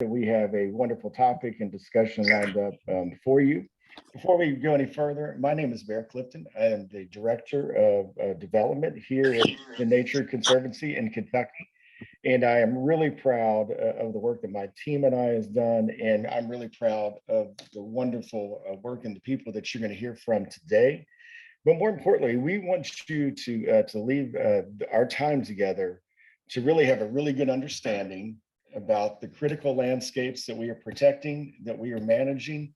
We have a wonderful topic and discussion lined up for you. Before we go any further, my name is Bear Clifton. I am the Director of Development here at the Nature Conservancy in Kentucky. And I am really proud of the work that my team and I has done. And I'm really proud of the wonderful work and the people that you're going to hear from today. But more importantly, we want you to leave our time together to really have a really good understanding about the critical landscapes that we are protecting, that we are managing.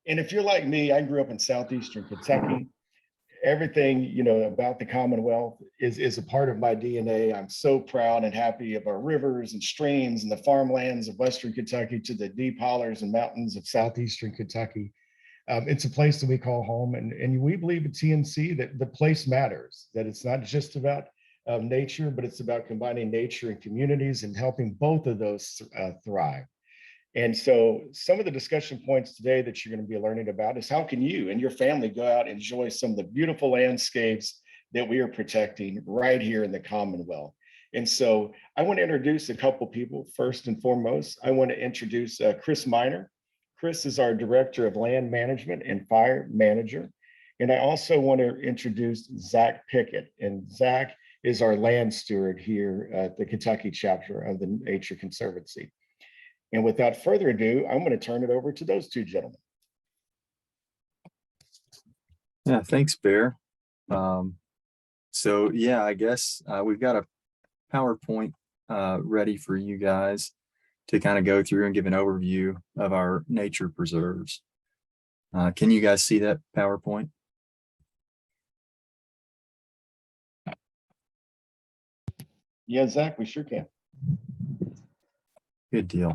And if you're like me, I grew up in southeastern Kentucky. Everything about the Commonwealth is a part of my DNA. I'm so proud and happy of our rivers and streams and the farmlands of Western Kentucky to the deep hollers and mountains of southeastern Kentucky. It's a place that we call home, and we believe at TNC that the place matters, that it's not just about nature, but it's about combining nature and communities and helping both of those thrive. And so some of the discussion points today that you're going to be learning about is how can you and your family go out and enjoy some of the beautiful landscapes that we are protecting right here in the Commonwealth. And so I want to introduce a couple people. First and foremost, I want to introduce Chris Miner. Chris is our Director of Land Management and Fire Manager. And I also want to introduce Zach Pickett. And Zach is our land steward here at the Kentucky chapter of the Nature Conservancy. And without further ado, I'm going to turn it over to those two gentlemen. Yeah, thanks, Bear. So yeah, I guess we've got a PowerPoint ready for you guys to kind of go through and give an overview of our nature preserves. Can you guys see that PowerPoint? Yeah, Zach, we sure can. Good deal.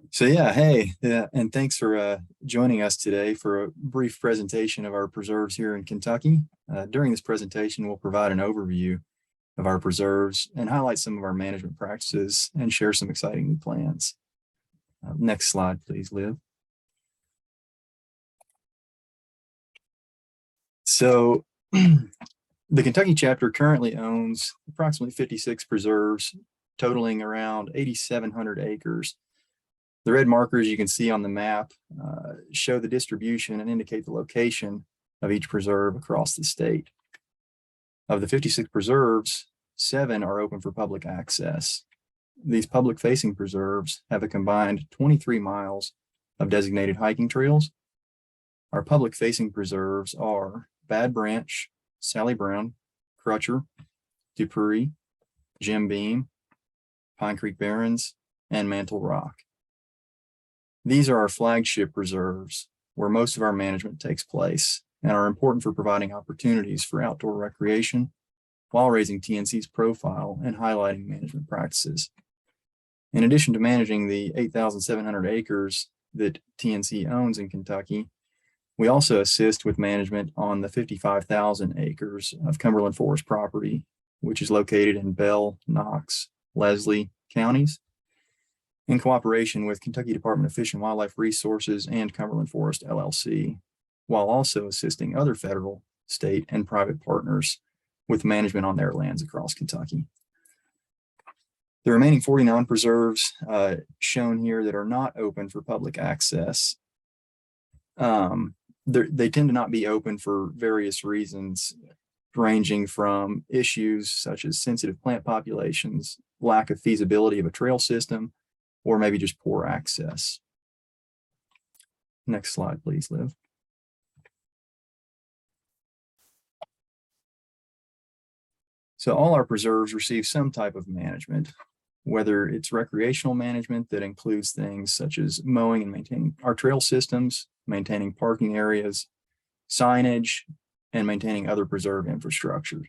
So yeah, hey, and thanks for joining us today for a brief presentation of our preserves here in Kentucky. During this presentation, we'll provide an overview of our preserves and highlight some of our management practices and share some exciting new plans. Next slide, please, Liv. So the Kentucky chapter currently owns approximately 56 preserves, totaling around 8,700 acres. The red markers you can see on the map show the distribution and indicate the location of each preserve across the state. Of the 56 preserves, 7 are open for public access. These public-facing preserves have a combined 23 miles of designated hiking trails. Our public-facing preserves are Bad Branch, Sally Brown, Crutcher, Dupree, Jim Beam, Pine Creek Barrens, and Mantle Rock. These are our flagship preserves where most of our management takes place and are important for providing opportunities for outdoor recreation while raising TNC's profile and highlighting management practices. In addition to managing the 8,700 acres that TNC owns in Kentucky, we also assist with management on the 55,000 acres of Cumberland Forest property, which is located in Bell, Knox, Leslie counties, in cooperation with Kentucky Department of Fish and Wildlife Resources and Cumberland Forest LLC, while also assisting other federal, state, and private partners with management on their lands across Kentucky. The remaining 49 preserves shown here that are not open for public access, they tend to not be open for various reasons, ranging from issues such as sensitive plant populations, lack of feasibility of a trail system, or maybe just poor access. Next slide, please, Liv. So all our preserves receive some type of management, whether it's recreational management that includes things such as mowing and maintaining our trail systems, maintaining parking areas, signage, and maintaining other preserve infrastructure.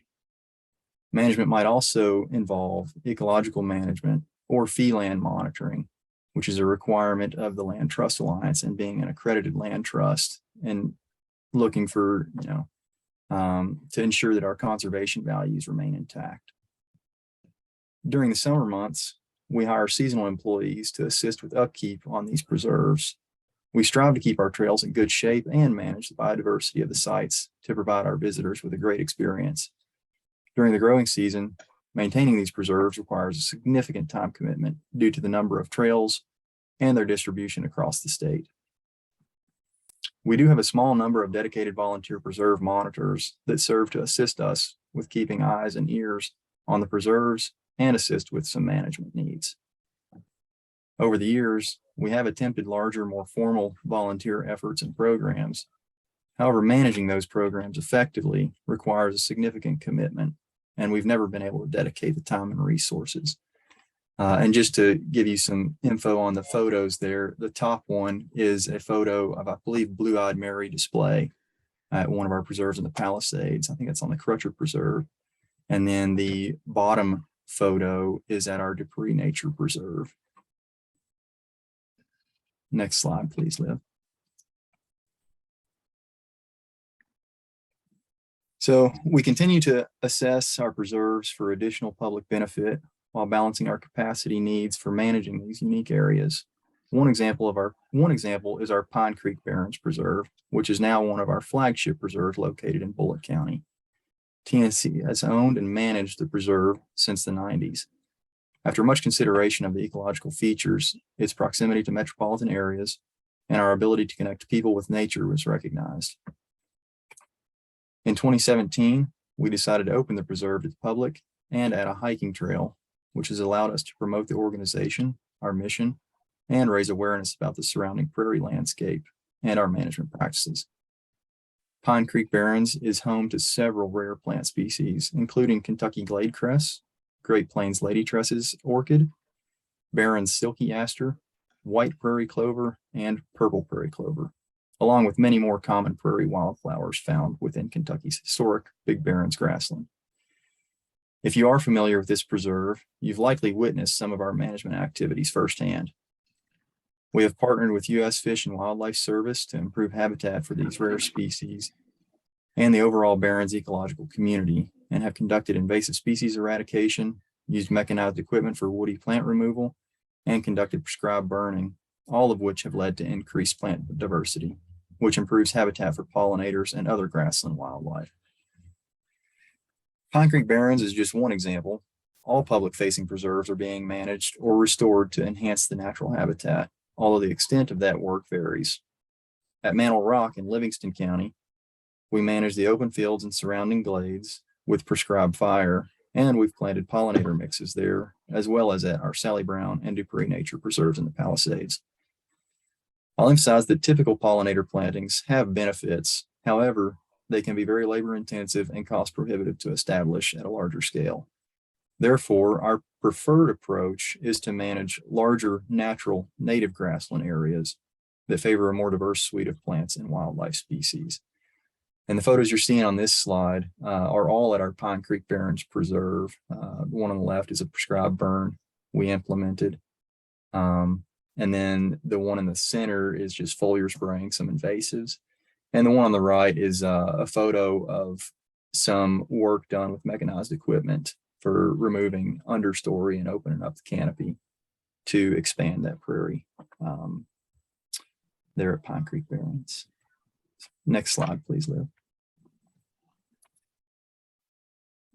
Management might also involve ecological management or fee land monitoring, which is a requirement of the Land Trust Alliance and being an accredited land trust and looking for, to ensure that our conservation values remain intact. During the summer months, we hire seasonal employees to assist with upkeep on these preserves. We strive to keep our trails in good shape and manage the biodiversity of the sites to provide our visitors with a great experience. During the growing season, maintaining these preserves requires a significant time commitment due to the number of trails, and their distribution across the state. We do have a small number of dedicated volunteer preserve monitors that serve to assist us with keeping eyes and ears on the preserves and assist with some management needs. Over the years, we have attempted larger, more formal volunteer efforts and programs. However, managing those programs effectively requires a significant commitment, and we've never been able to dedicate the time and resources. And just to give you some info on the photos there, the top one is a photo of, I believe, Blue-Eyed Mary display at one of our preserves in the Palisades. I think it's on the Crutcher Preserve. And then the bottom photo is at our Dupree Nature Preserve. Next slide, please, Liv. So we continue to assess our preserves for additional public benefit while balancing our capacity needs for managing these unique areas. One example is our Pine Creek Barrens Preserve, which is now one of our flagship preserves located in Bullitt County. TNC has owned and managed the preserve since the 90s. After much consideration of the ecological features, its proximity to metropolitan areas, and our ability to connect people with nature was recognized. In 2017, we decided to open the preserve to the public and add a hiking trail, which has allowed us to promote the organization, our mission, and raise awareness about the surrounding prairie landscape and our management practices. Pine Creek Barrens is home to several rare plant species, including Kentucky glade cress, Great Plains ladytresses orchid, Barrens silky aster, white prairie clover, and purple prairie clover, along with many more common prairie wildflowers found within Kentucky's historic Big Barrens grassland. If you are familiar with this preserve, you've likely witnessed some of our management activities firsthand. We have partnered with U.S. Fish and Wildlife Service to improve habitat for these rare species and the overall Barrens ecological community, and have conducted invasive species eradication, used mechanized equipment for woody plant removal, and conducted prescribed burning, all of which have led to increased plant diversity, which improves habitat for pollinators and other grassland wildlife. Pine Creek Barrens is just one example. All public-facing preserves are being managed or restored to enhance the natural habitat, although the extent of that work varies. At Mantle Rock in Livingston County, we manage the open fields and surrounding glades with prescribed fire, and we've planted pollinator mixes there, as well as at our Sally Brown and Dupree Nature Preserves in the Palisades. I'll emphasize that typical pollinator plantings have benefits. However, they can be very labor intensive and cost prohibitive to establish at a larger scale. Therefore, our preferred approach is to manage larger natural native grassland areas that favor a more diverse suite of plants and wildlife species. And the photos you're seeing on this slide are all at our Pine Creek Barrens Preserve. The one on the left is a prescribed burn we implemented. And then the one in the center is just foliar spraying some invasives. And the one on the right is a photo of some work done with mechanized equipment for removing understory and opening up the canopy to expand that prairie there at Pine Creek Barrens. Next slide, please, Liv.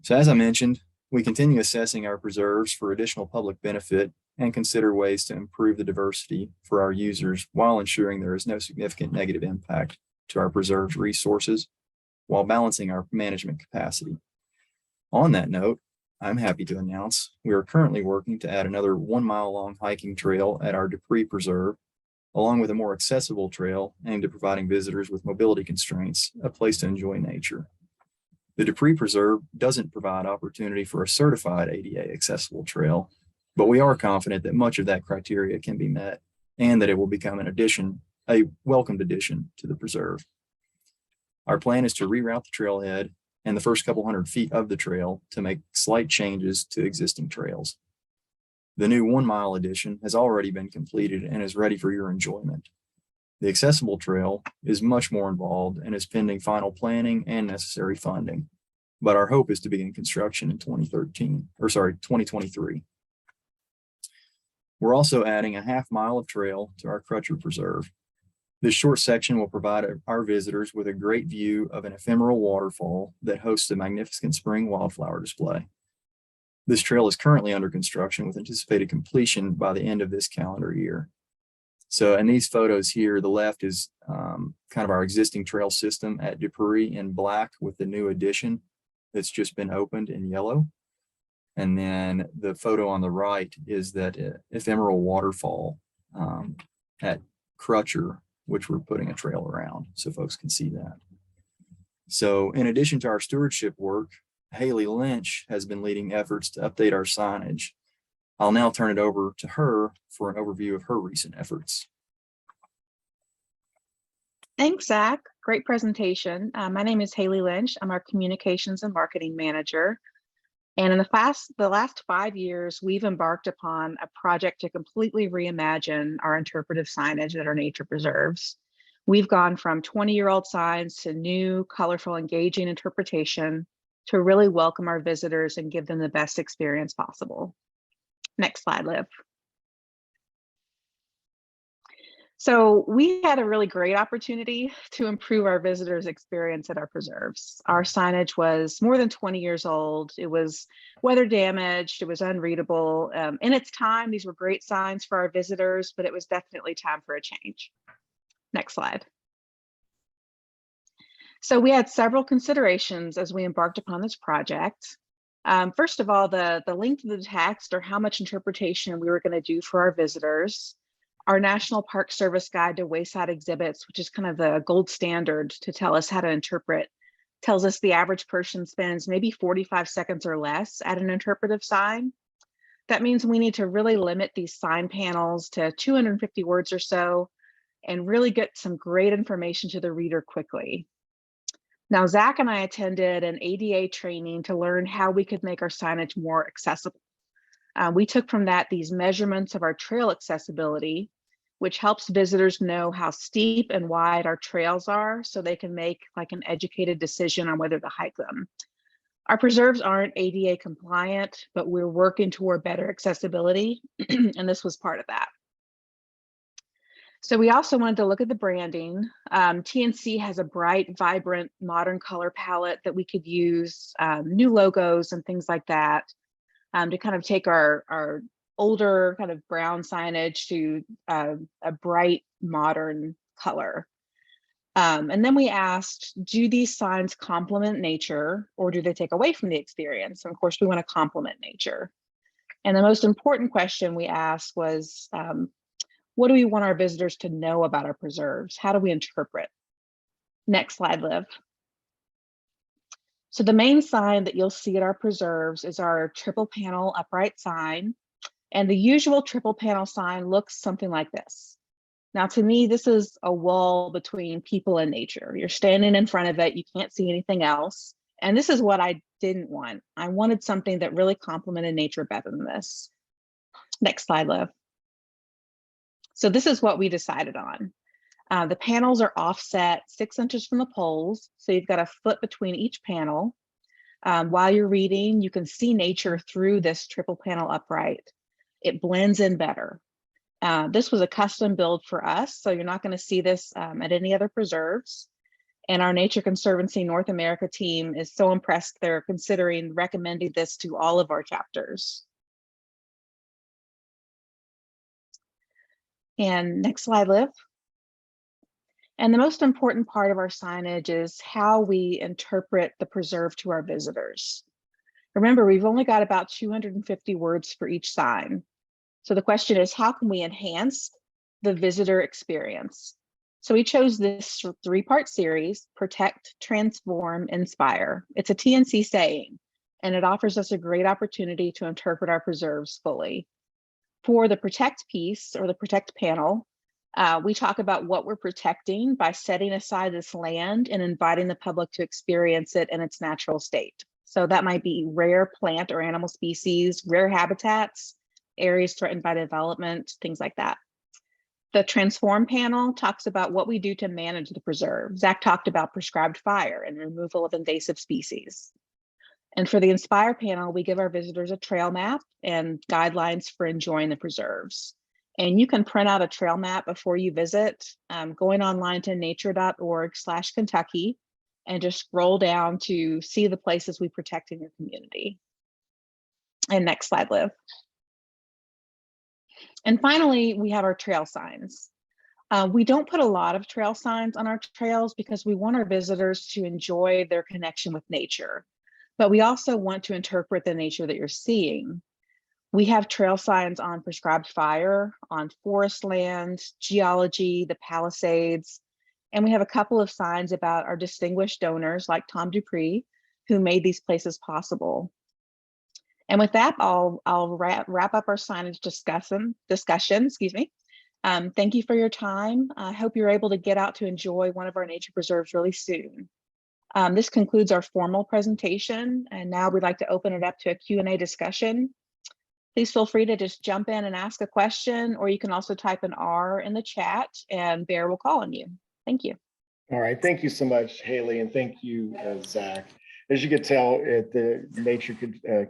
So as I mentioned, we continue assessing our preserves for additional public benefit and consider ways to improve the diversity for our users while ensuring there is no significant negative impact to our preserves resources while balancing our management capacity. On that note, I'm happy to announce we are currently working to add another 1 mile long hiking trail at our Dupree Preserve, along with a more accessible trail aimed at providing visitors with mobility constraints a place to enjoy nature. The Dupree Preserve doesn't provide opportunity for a certified ADA accessible trail, but we are confident that much of that criteria can be met and that it will become a welcomed addition to the preserve. Our plan is to reroute the trailhead and the first couple hundred feet of the trail to make slight changes to existing trails. The new 1 mile addition has already been completed and is ready for your enjoyment. The accessible trail is much more involved and is pending final planning and necessary funding, but our hope is to begin construction in 2023. We're also adding a half mile of trail to our Crutcher Preserve. This short section will provide our visitors with a great view of an ephemeral waterfall that hosts a magnificent spring wildflower display. This trail is currently under construction with anticipated completion by the end of this calendar year. So, and these photos here, the left is kind of our existing trail system at Dupree in black with the new addition that's just been opened in yellow. And then the photo on the right is that ephemeral waterfall at Crutcher, which we're putting a trail around so folks can see that. So in addition to our stewardship work, Haley Lynch has been leading efforts to update our signage. I'll now turn it over to her for an overview of her recent efforts. Thanks, Zach. Great presentation. My name is Haley Lynch. I'm our Communications and Marketing Manager. And in the last 5 years, we've embarked upon a project to completely reimagine our interpretive signage at our nature preserves. We've gone from 20-year-old signs to new, colorful, engaging interpretation to really welcome our visitors and give them the best experience possible. Next slide, Liv. So we had a really great opportunity to improve our visitors' experience at our preserves. Our signage was more than 20 years old. It was weather damaged. It was unreadable. In its time, these were great signs for our visitors, but it was definitely time for a change. Next slide. So we had several considerations as we embarked upon this project. First of all, the length of the text or how much interpretation we were going to do for our visitors. Our National Park Service Guide to Wayside Exhibits, which is kind of the gold standard to tell us how to interpret, tells us the average person spends maybe 45 seconds or less at an interpretive sign. That means we need to really limit these sign panels to 250 words or so and really get some great information to the reader quickly. Now, Zach and I attended an ADA training to learn how we could make our signage more accessible. We took from that these measurements of our trail accessibility, which helps visitors know how steep and wide our trails are so they can make like an educated decision on whether to hike them. Our preserves aren't ADA compliant, but we're working toward better accessibility, and this was part of that. So we also wanted to look at the branding. TNC has a bright, vibrant, modern color palette that we could use, new logos and things like that. To kind of take our older kind of brown signage to a bright modern color. And then we asked, do these signs complement nature or do they take away from the experience? And of course, we want to complement nature. And the most important question we asked was, what do we want our visitors to know about our preserves? How do we interpret? Next slide, Liv. So the main sign that you'll see at our preserves is our triple panel upright sign. And the usual triple panel sign looks something like this. Now, to me, this is a wall between people and nature. You're standing in front of it, you can't see anything else. And this is what I didn't want. I wanted something that really complemented nature better than this. Next slide, Liv. So this is what we decided on. The panels are offset 6 inches from the poles. So you've got a foot between each panel. While you're reading, you can see nature through this triple panel upright. It blends in better. This was a custom build for us, so you're not going to see this at any other preserves. And our Nature Conservancy North America team is so impressed they're considering recommending this to all of our chapters. And next slide, Liv. And the most important part of our signage is how we interpret the preserve to our visitors. Remember, we've only got about 250 words for each sign. So the question is, how can we enhance the visitor experience? So we chose this 3-part series, Protect, Transform, Inspire. It's a TNC saying, and it offers us a great opportunity to interpret our preserves fully. For the Protect piece or the Protect panel, we talk about what we're protecting by setting aside this land and inviting the public to experience it in its natural state. So that might be rare plant or animal species, rare habitats, areas threatened by development, things like that. The Transform panel talks about what we do to manage the preserve. Zach talked about prescribed fire and removal of invasive species. And for the Inspire panel, we give our visitors a trail map and guidelines for enjoying the preserves. And you can print out a trail map before you visit, going online to nature.org/Kentucky and just scroll down to see the places we protect in your community. And next slide, Liv. And finally, we have our trail signs. We don't put a lot of trail signs on our trails because we want our visitors to enjoy their connection with nature, but we also want to interpret the nature that you're seeing. We have trail signs on prescribed fire, on forest land, geology, the Palisades, and we have a couple of signs about our distinguished donors like Tom Dupree, who made these places possible. And with that, I'll wrap up our signage discussion. Excuse me. Thank you for your time. I hope you're able to get out to enjoy one of our nature preserves really soon. This concludes our formal presentation, and now we'd like to open it up to a Q&A discussion. Please feel free to just jump in and ask a question, or you can also type an R in the chat and Bear will call on you. Thank you. All right, thank you so much, Haley, and thank you, Zach. As you can tell, at the Nature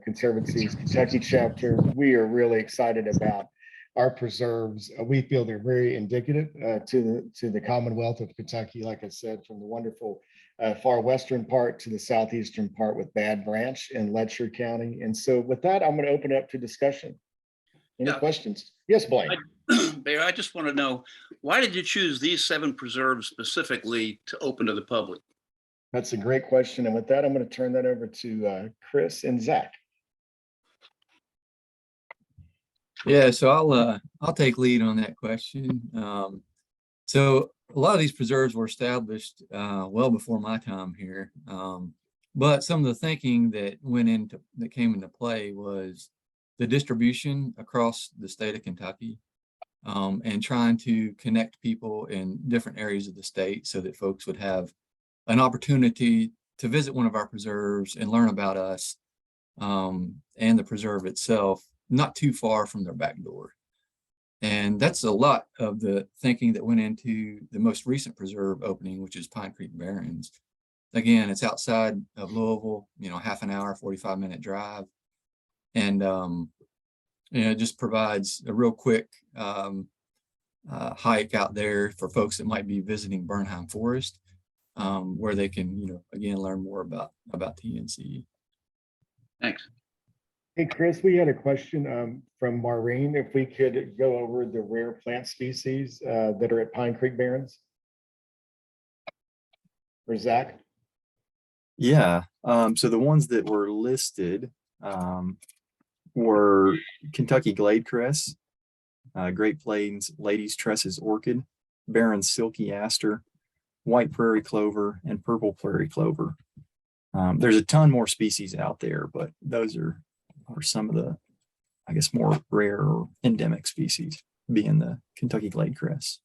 Conservancy's Kentucky chapter, we are really excited about our preserves. We feel they're very indicative to the Commonwealth of Kentucky, like I said, from the wonderful far western part to the southeastern part with Bad Branch in Letcher County. And so with that, I'm going to open it up to discussion. Any questions? Yes, Blaine. Bear, I just want to know, why did you choose these 7 preserves specifically to open to the public? That's a great question. And with that, I'm going to turn that over to Chris and Zach. Yeah, so I'll take lead on that question. So a lot of these preserves were established well before my time here, but some of the thinking that came into play was the distribution across the state of Kentucky, and trying to connect people in different areas of the state so that folks would have an opportunity to visit one of our preserves and learn about us and the preserve itself, not too far from their back door. And that's a lot of the thinking that went into the most recent preserve opening, which is Pine Creek Barrens. Again, it's outside of Louisville, half an hour, 45-minute drive. And, it just provides a real quick hike out there for folks that might be visiting Bernheim Forest, where they can, again, learn more about TNC. Thanks. Hey, Chris, we had a question from Maureen. If we could go over the rare plant species that are at Pine Creek Barrens. Or Zach? Yeah, so the ones that were listed were Kentucky glade cress, Great Plains ladies tresses orchid, Barren's silky aster, white prairie clover, and purple prairie clover. There's a ton more species out there, but those are some of the, I guess, more rare or endemic species, being the Kentucky glade cress.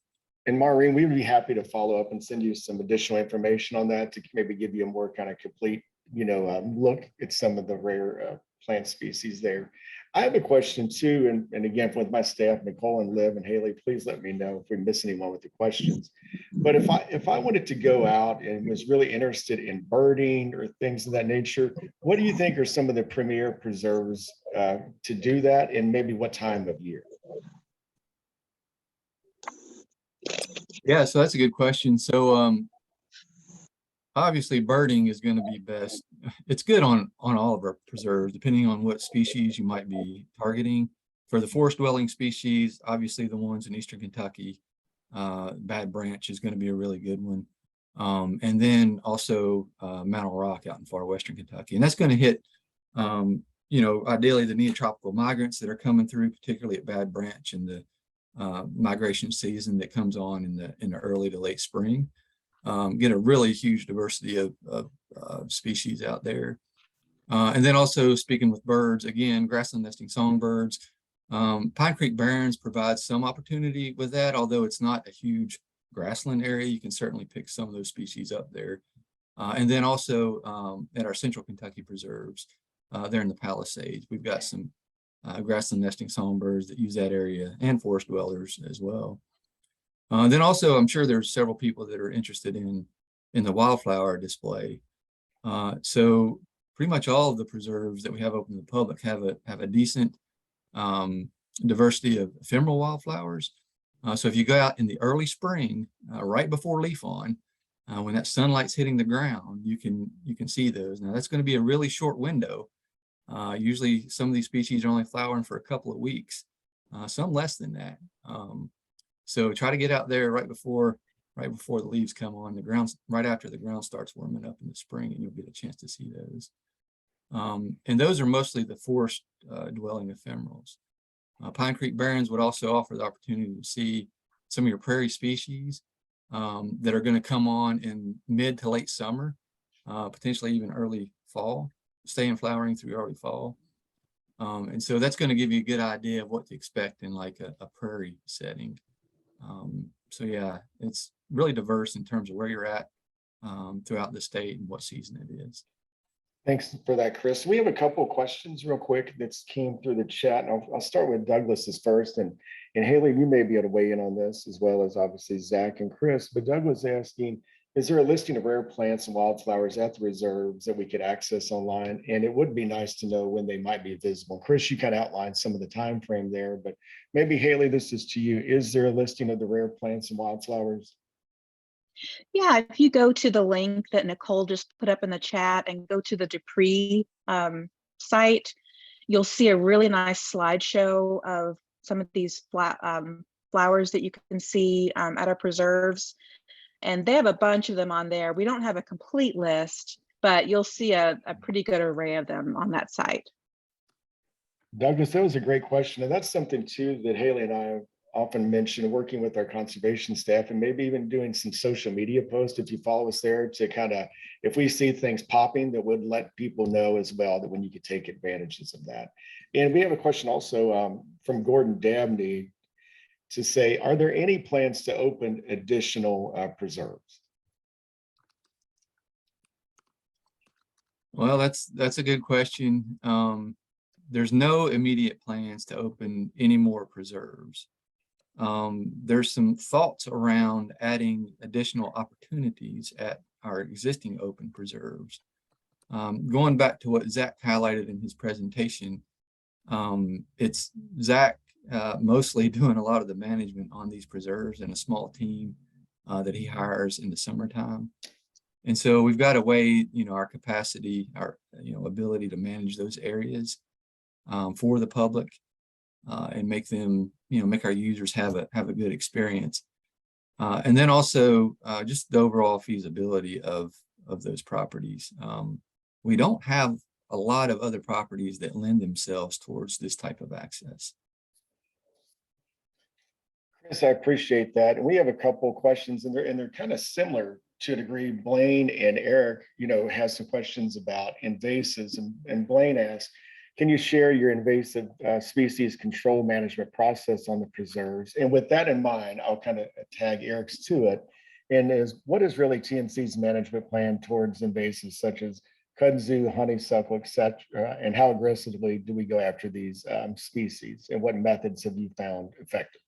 And Maureen, we would be happy to follow up and send you some additional information on that to maybe give you a more kind of complete, look at some of the rare plant species there. I have a question too, and again, with my staff, Nicole and Liv and Haley, please let me know if we miss anyone with the questions. But if I wanted to go out and was really interested in birding or things of that nature, what do you think are some of the premier preserves to do that, and maybe what time of year? Yeah, so that's a good question. So obviously birding is going to be best. It's good on all of our preserves, depending on what species you might be targeting. For the forest dwelling species, obviously the ones in Eastern Kentucky, Bad Branch is going to be a really good one. And then also Mountain Rock out in far Western Kentucky. And that's going to hit, ideally the neotropical migrants that are coming through, particularly at Bad Branch in the migration season that comes on in the early to late spring. Get a really huge diversity of species out there. And then also speaking with birds, again, grassland nesting songbirds. Pine Creek Barrens provides some opportunity with that, although it's not a huge grassland area. You can certainly pick some of those species up there. And then also at our Central Kentucky preserves, there in the Palisades, we've got some grassland nesting songbirds that use that area, and forest dwellers as well. Then also, I'm sure there's several people that are interested in the wildflower display. So pretty much all of the preserves that we have open to the public have a decent diversity of ephemeral wildflowers. So if you go out in the early spring, right before leaf on, when that sunlight's hitting the ground, you can see those. Now that's going to be a really short window. Usually some of these species are only flowering for a couple of weeks, some less than that. So try to get out there right before the leaves come on the ground, right after the ground starts warming up in the spring, and you'll get a chance to see those. And those are mostly the forest dwelling ephemerals. Pine Creek Barrens would also offer the opportunity to see some of your prairie species that are going to come on in mid to late summer, potentially even early fall, stay in flowering through early fall. And so that's going to give you a good idea of what to expect in like a prairie setting. So yeah, it's really diverse in terms of where you're at throughout the state and what season it is. Thanks for that, Chris. We have a couple of questions real quick that's came through the chat. And I'll start with Douglas's first. And Haley, you may be able to weigh in on this as well as obviously Zach and Chris. But Doug was asking, is there a listing of rare plants and wildflowers at the reserves that we could access online? And it would be nice to know when they might be visible. Chris, you kind of outlined some of the time frame there, but maybe Haley, this is to you. Is there a listing of the rare plants and wildflowers? Yeah, if you go to the link that Nicole just put up in the chat and go to the Dupree site, you'll see a really nice slideshow of some of these flowers that you can see at our preserves. And they have a bunch of them on there. We don't have a complete list, but you'll see a pretty good array of them on that site. Douglas, that was a great question. And that's something too that Haley and I have often mentioned, working with our conservation staff and maybe even doing some social media posts. If you follow us there to kind of, if we see things popping, that would let people know as well that when you could take advantages of that. And we have a question also from Gordon Dabney to say, are there any plans to open additional preserves? Well, that's a good question. There's no immediate plans to open any more preserves. There's some thoughts around adding additional opportunities at our existing open preserves. Going back to what Zach highlighted in his presentation, it's Zach mostly doing a lot of the management on these preserves and a small team that he hires in the summertime. And so we've got to weigh, our capacity, our, ability to manage those areas for the public and make them, make our users have a good experience. And then also just the overall feasibility of those properties. We don't have a lot of other properties that lend themselves towards this type of access. Chris, I appreciate that. And we have a couple of questions and they're kind of similar to a degree. Blaine and Eric, has some questions about invasives, and Blaine asks, can you share your invasive species control management process on the preserves? And with that in mind, I'll kind of tag Eric's to it. And what is really TNC's management plan towards invasives such as kudzu, honeysuckle, etc., and how aggressively do we go after these species? And what methods have you found effective?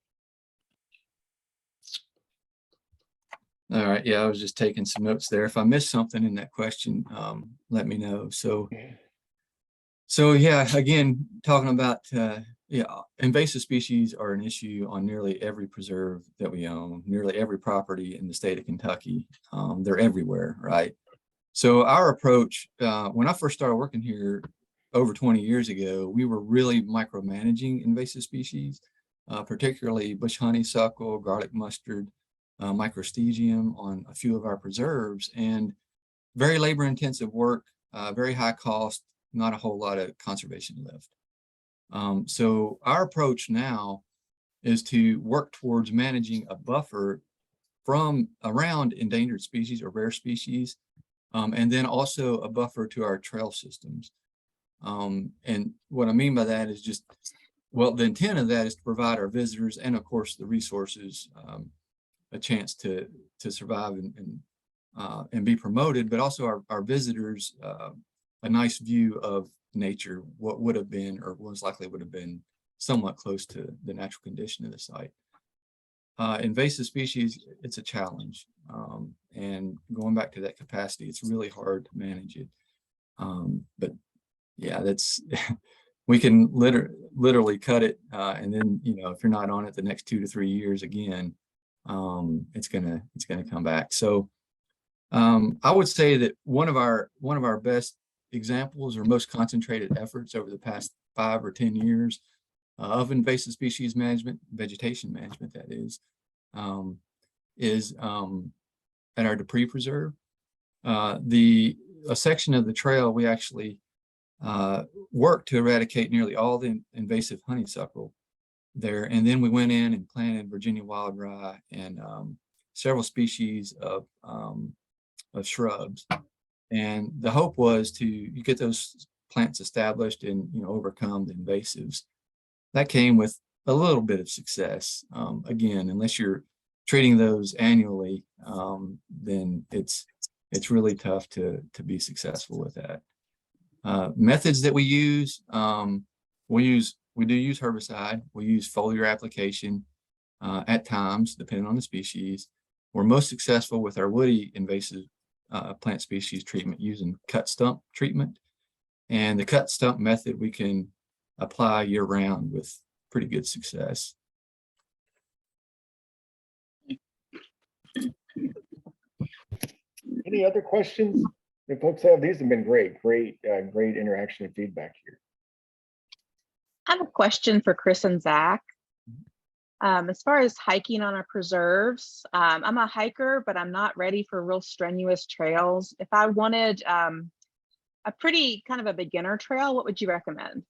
All right. Yeah, I was just taking some notes there. If I missed something in that question, let me know. So yeah, again, talking about, invasive species are an issue on nearly every preserve that we own, nearly every property in the state of Kentucky. They're everywhere, right? So our approach, when I first started working here over 20 years ago, we were really micromanaging invasive species, particularly bush honeysuckle, garlic mustard, microstegium on a few of our preserves, and very labor intensive work, very high cost, not a whole lot of conservation lift. So our approach now is to work towards managing a buffer from around endangered species or rare species, and then also a buffer to our trail systems. And what I mean by that is just, well, the intent of that is to provide our visitors and of course the resources a chance to survive and be promoted, but also our visitors a nice view of nature, what would have been or most likely would have been somewhat close to the natural condition of the site. Invasive species, it's a challenge. And going back to that capacity, it's really hard to manage it. But yeah, that's, we can literally cut it. And then, if you're not on it the next 2 to 3 years again, it's gonna come back. So I would say that one of our best examples or most concentrated efforts over the past 5 or 10 years of invasive species management, vegetation management, that is, is at our Dupree Preserve. A section of the trail we actually worked to eradicate nearly all the invasive honeysuckle there, and then we went in and planted Virginia wild rye and several species of shrubs. And the hope was to you get those plants established and overcome the invasives. That came with a little bit of success. Again, unless you're treating those annually, then it's really tough to be successful with that. Methods that we use, we do use herbicide. We use foliar application at times, depending on the species. We're most successful with our woody invasive plant species treatment using cut stump treatment. And the cut stump method we can apply year round with pretty good success. Any other questions? If folks have, these have been great interaction and feedback here. I have a question for Chris and Zach. As far as hiking on our preserves, I'm a hiker, but I'm not ready for real strenuous trails. If I wanted a pretty kind of a beginner trail, what would you recommend?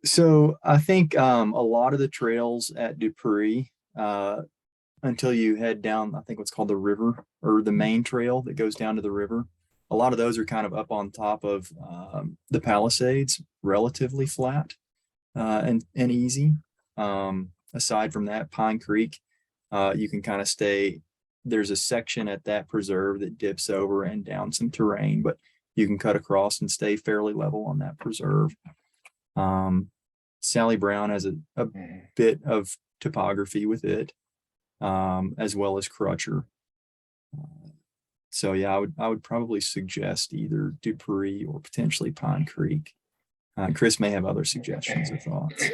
So I think a lot of the trails at Dupree, until you head down, I think what's called the river or the main trail that goes down to the river, a lot of those are kind of up on top of the Palisades, relatively flat and easy. Aside from that, Pine Creek, you can kind of stay. There's a section at that preserve that dips over and down some terrain, but you can cut across and stay fairly level on that preserve. Sally Brown has a bit of topography with it, as well as Crutcher. So yeah, I would probably suggest either Dupree or potentially Pine Creek. Chris may have other suggestions or thoughts.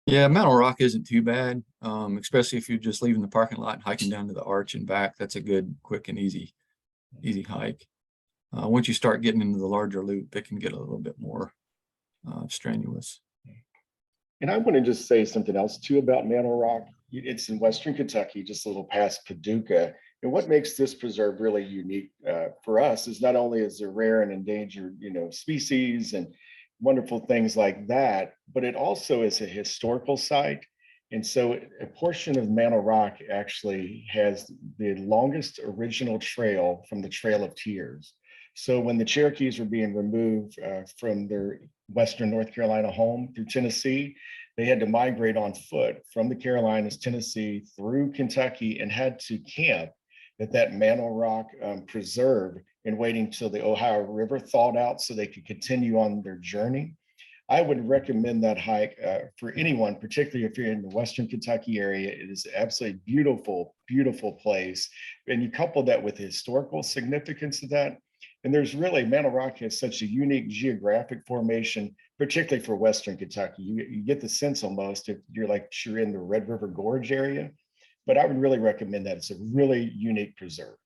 Yeah, Mountain Rock isn't too bad, especially if you're just leaving the parking lot and hiking down to the arch and back. That's a good, quick, and easy hike. Once you start getting into the larger loop, it can get a little bit more strenuous. And I want to just say something else too about Mantle Rock. It's in Western Kentucky, just a little past Paducah. And what makes this preserve really unique for us is not only is there rare and endangered, species and wonderful things like that, but it also is a historical site. And so a portion of Mantle Rock actually has the longest original trail from the Trail of Tears. So when the Cherokees were being removed from their Western North Carolina home through Tennessee, they had to migrate on foot from the Carolinas, Tennessee, through Kentucky, and had to camp at that Mantle Rock Preserve and waiting till the Ohio River thawed out so they could continue on their journey. I would recommend that hike for anyone, particularly if you're in the Western Kentucky area. It is absolutely beautiful, beautiful place. And you couple that with the historical significance of that. And there's really, Mantle Rock has such a unique geographic formation, particularly for Western Kentucky. You get the sense almost if you're in the Red River Gorge area, but I would really recommend that. It's a really unique preserve.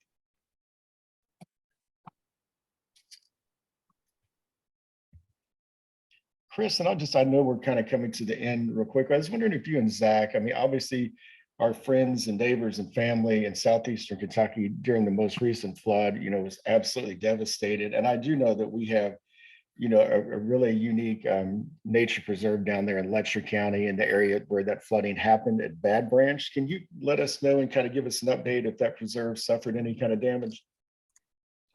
Chris, and I know we're kind of coming to the end real quick. I was wondering if you and Zach, obviously our friends and neighbors and family in Southeastern Kentucky during the most recent flood, was absolutely devastated. And I do know that we have, a really unique nature preserve down there in Letcher County in the area where that flooding happened at Bad Branch. Can you let us know and kind of give us an update if that preserve suffered any kind of damage?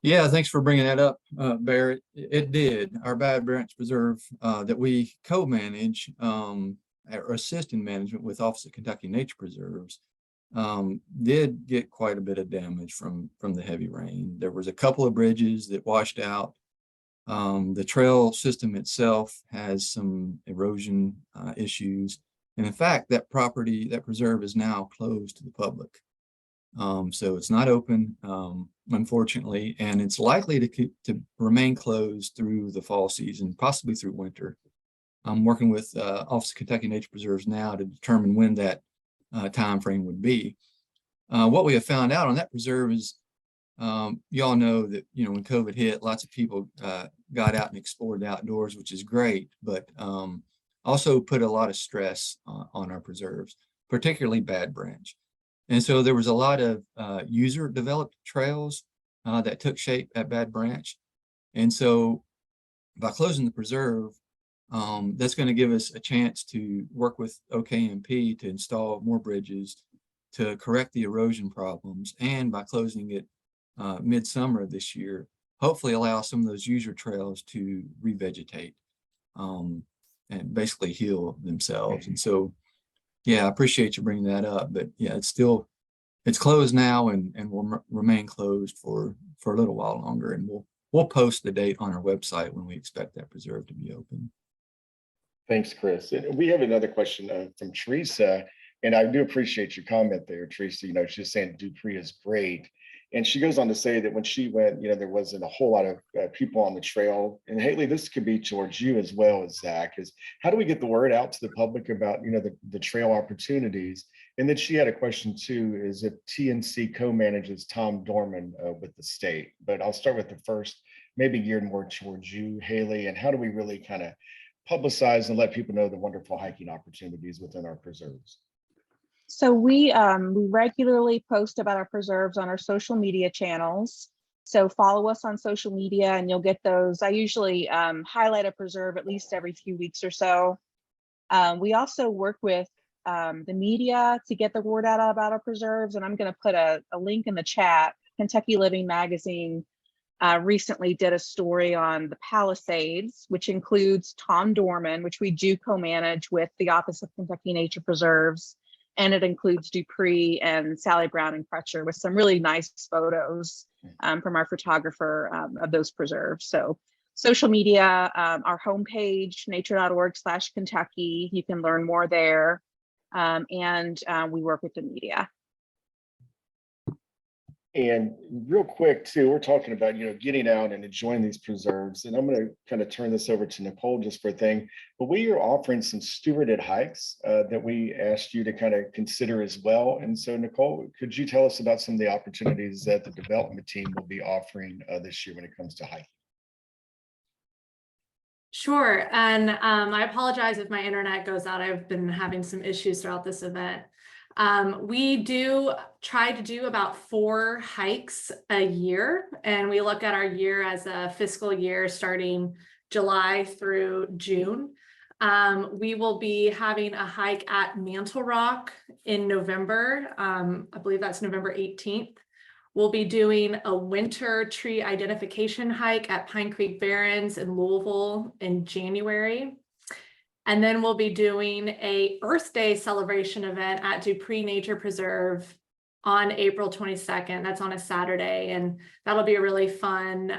Yeah, thanks for bringing that up, Barrett. It did. Our Bad Branch Preserve that we co-manage or assist in management with Office of Kentucky Nature Preserves did get quite a bit of damage from the heavy rain. There was a couple of bridges that washed out. The trail system itself has some erosion issues. And in fact, that preserve is now closed to the public. So it's not open, unfortunately, and it's likely to remain closed through the fall season, possibly through winter. I'm working with Office of Kentucky Nature Preserves now to determine when that time frame would be. What we have found out on that preserve is You all know that, when COVID hit, lots of people got out and explored the outdoors, which is great, but also put a lot of stress on our preserves, particularly Bad Branch. And so there was a lot of user developed trails that took shape at Bad Branch. And so by closing the preserve, that's going to give us a chance to work with OKMP to install more bridges, to correct the erosion problems, and by closing it midsummer of this year, hopefully allow some of those user trails to revegetate and basically heal themselves. And so, yeah, I appreciate you bringing that up, but yeah, it's closed now and will remain closed for a little while longer. And we'll post the date on our website when we expect that preserve to be open. Thanks, Chris. And we have another question from Teresa, and I do appreciate your comment there, Teresa. She's saying Dupree is great. And she goes on to say that when she went, there wasn't a whole lot of people on the trail. And Haley, this could be towards you as well as Zach, is how do we get the word out to the public about, the trail opportunities? And then she had a question too, is if TNC co-manages Tom Dorman with the state. But I'll start with the first, maybe geared more towards you, Haley, and how do we really kind of publicize and let people know the wonderful hiking opportunities within our preserves? So we regularly post about our preserves on our social media channels. So follow us on social media and you'll get those. I usually highlight a preserve at least every few weeks or so. We also work with the media to get the word out about our preserves. And I'm going to put a link in the chat. Kentucky Living Magazine recently did a story on the Palisades, which includes Tom Dorman, which we do co-manage with the Office of Kentucky Nature Preserves. And it includes Dupree and Sally Brown and Crutcher with some really nice photos from our photographer of those preserves. So social media, our homepage, nature.org/Kentucky, you can learn more there. And we work with the media. And real quick too, we're talking about, getting out and enjoying these preserves. And I'm going to kind of turn this over to Nicole just for a thing, but we are offering some stewarded hikes that we asked you to kind of consider as well. And so Nicole, could you tell us about some of the opportunities that the development team will be offering this year when it comes to hiking? Sure. And I apologize if my internet goes out. I've been having some issues throughout this event. We do try to do about 4 hikes a year, and we look at our year as a fiscal year starting July through June. We will be having a hike at Mantle Rock in November. I believe that's November 18th. We'll be doing a winter tree identification hike at Pine Creek Barrens in Louisville in January. And then we'll be doing a Earth Day celebration event at Dupree Nature Preserve on April 22nd. That's on a Saturday. And that'll be a really fun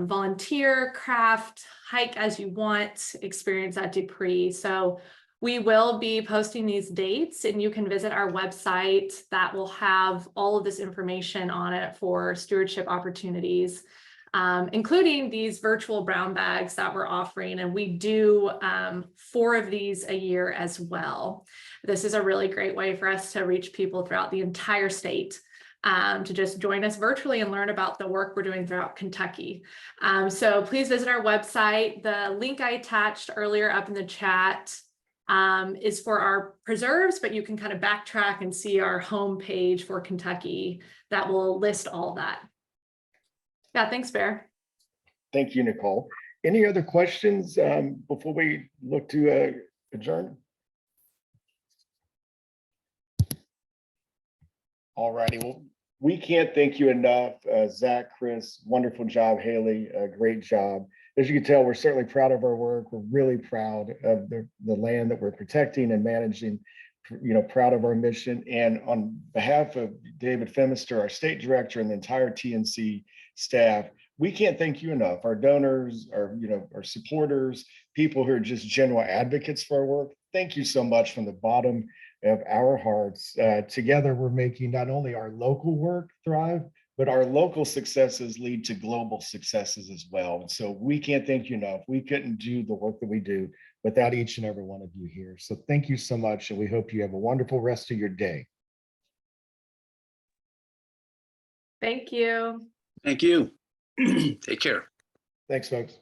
volunteer craft hike as you want experience at Dupree. So we will be posting these dates and you can visit our website that will have all of this information on it for stewardship opportunities. Including these virtual brown bags that we're offering. And we do 4 of these a year as well. This is a really great way for us to reach people throughout the entire state to just join us virtually and learn about the work we're doing throughout Kentucky. So please visit our website. The link I attached earlier up in the chat is for our preserves, but you can kind of backtrack and see our homepage for Kentucky that will list all that. Yeah, thanks, Bear. Thank you, Nicole. Any other questions before we look to adjourn? All righty. Well, we can't thank you enough. Zach, Chris, wonderful job. Haley, great job. As you can tell, we're certainly proud of our work. We're really proud of the land that we're protecting and managing, proud of our mission. And on behalf of David Femister, our state director, and the entire TNC staff, we can't thank you enough. Our donors, our supporters, people who are just general advocates for our work. Thank you so much from the bottom of our hearts. Together, we're making not only our local work thrive, but our local successes lead to global successes as well. So we can't thank you enough. We couldn't do the work that we do without each and every one of you here. So thank you so much. And we hope you have a wonderful rest of your day. Thank you. Thank you. Take care. Thanks, folks.